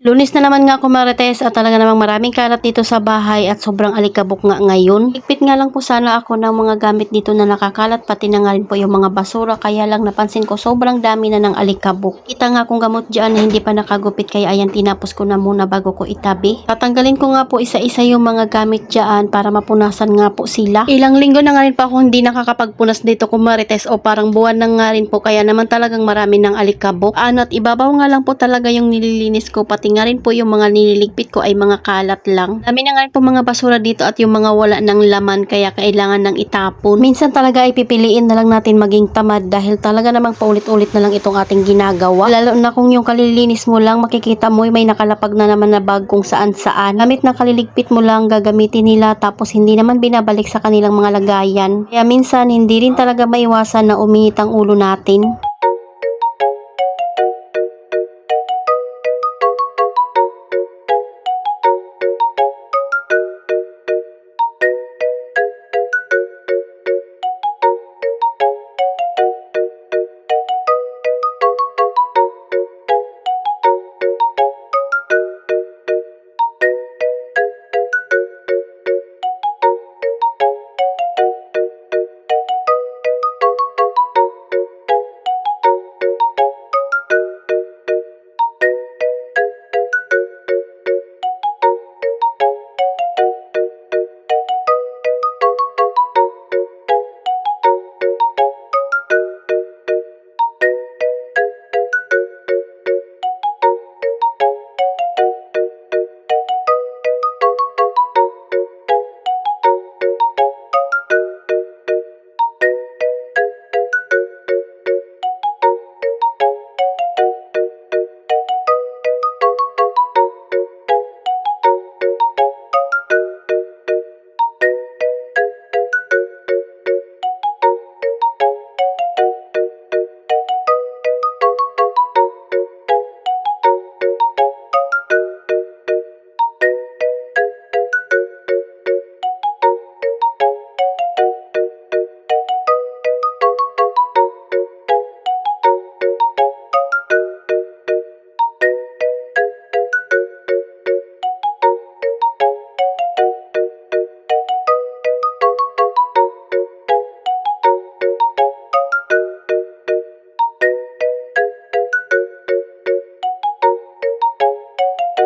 Lunes na naman nga ako Marites at talaga namang maraming kalat dito sa bahay at sobrang alikabok nga ngayon. Higpit nga lang po sana ako ng mga gamit dito na nakakalat pati na nga rin po yung mga basura, kaya lang napansin ko sobrang dami na ng alikabok. Kita nga kung gamot dyan na hindi pa nakagupit, kaya ayan tinapos ko na muna bago ko itabi. Tatanggalin ko nga po isa-isa yung mga gamit dyan para mapunasan nga po sila. Ilang linggo na nga rin pa ako hindi nakakapagpunas dito ko Marites, o parang buwan na nga rin po, kaya naman talagang marami ng alikabok. At ibabaw nga lang po talaga yung nililinis ko, pati nga rin po yung mga nililigpit ko ay mga kalat lang. Dami na nga rin po mga basura dito at yung mga wala ng laman, kaya kailangan ng itapon. Minsan talaga ay pipiliin na lang natin maging tamad dahil talaga namang paulit-ulit na lang itong ating ginagawa. Lalo na kung yung kalilinis mo lang makikita mo may nakalapag na naman na bag kung saan-saan. Gamit na kaliligpit mo lang gagamitin nila, tapos hindi naman binabalik sa kanilang mga lagayan. Kaya minsan hindi rin talaga maiwasan na uminit ang ulo natin.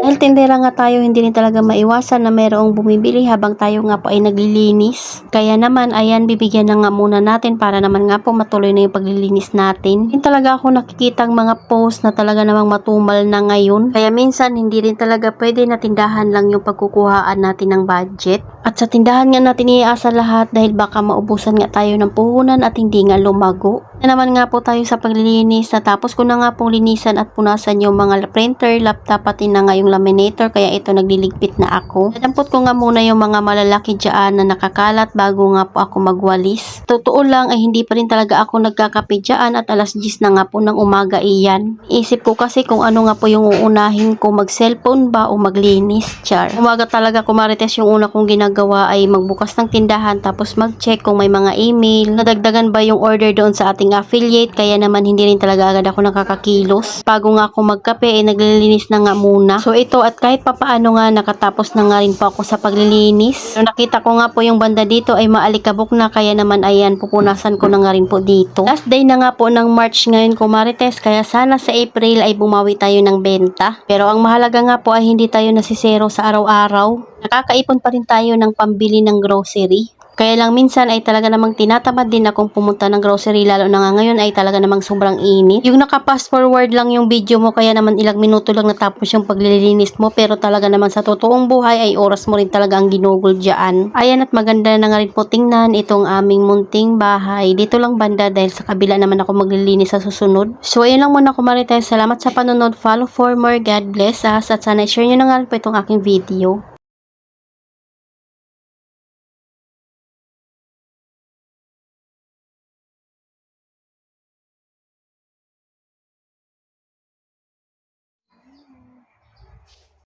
Dahil tindera nga tayo, hindi rin talaga maiwasan na mayroong bumibili habang tayo nga po ay naglilinis. Kaya naman, ayan, bibigyan na nga muna natin para naman nga po matuloy na yung paglilinis natin. Hindi talaga ako nakikitang mga post na talaga namang matumal na ngayon. Kaya minsan, hindi rin talaga pwede na tindahan lang yung pagkukuhaan natin ng budget. At sa tindahan nga natin iasa lahat dahil baka maubusan nga tayo ng puhunan at hindi nga lumago. Na naman nga po tayo sa paglilinis. Natapos ko na nga pong linisan at punasan yung mga printer, laptop, pati na nga yung laminator, kaya ito nagliligpit na ako. Nadampot ko nga muna yung mga malalaki dyan na nakakalat bago nga po ako magwalis. Totoo lang ay hindi pa rin talaga ako nagkakape dyan at alas 10 na nga po ng umaga iyan. Isip ko kasi kung ano nga po yung uunahin ko, mag cellphone ba o maglinis, char. Umaga talaga ko Marites, yung una kong ginagawa ay magbukas ng tindahan tapos mag-check kung may mga email, nadagdagan ba yung order doon sa ating affiliate, kaya naman hindi rin talaga agad ako nakakakilos. Bago nga ako magkape ay naglilinis na nga muna. So ito, at kahit papaano nga nakatapos na nga rin po ako sa paglilinis. So nakita ko nga po yung banda dito ay maalikabok na, kaya naman ayan, pupunasan ko na nga rin po dito. Last day na nga po ng March ngayon ko Marites, kaya sana sa April ay bumawi tayo ng benta. Pero ang mahalaga nga po ay hindi tayo nasisero sa araw-araw. Nakakaipon pa rin tayo ng pambili ng grocery. Kaya lang minsan ay talaga namang tinatamad din akong pumunta ng grocery, lalo na nga ngayon ay talaga namang sobrang init. Yung naka-fast forward lang yung video mo, kaya naman ilang minuto lang natapos yung paglilinis mo, pero talaga naman sa totoong buhay ay oras mo rin talaga ang ginugol dyan. Ayan, at maganda na nga rin po tingnan itong aming munting bahay. Dito lang banda dahil sa kabila naman ako maglilinis sa susunod. So ayun lang muna ko Marites. Salamat sa panonood. Follow for more. God bless us. At sana share nyo na nga rin po itong aking video.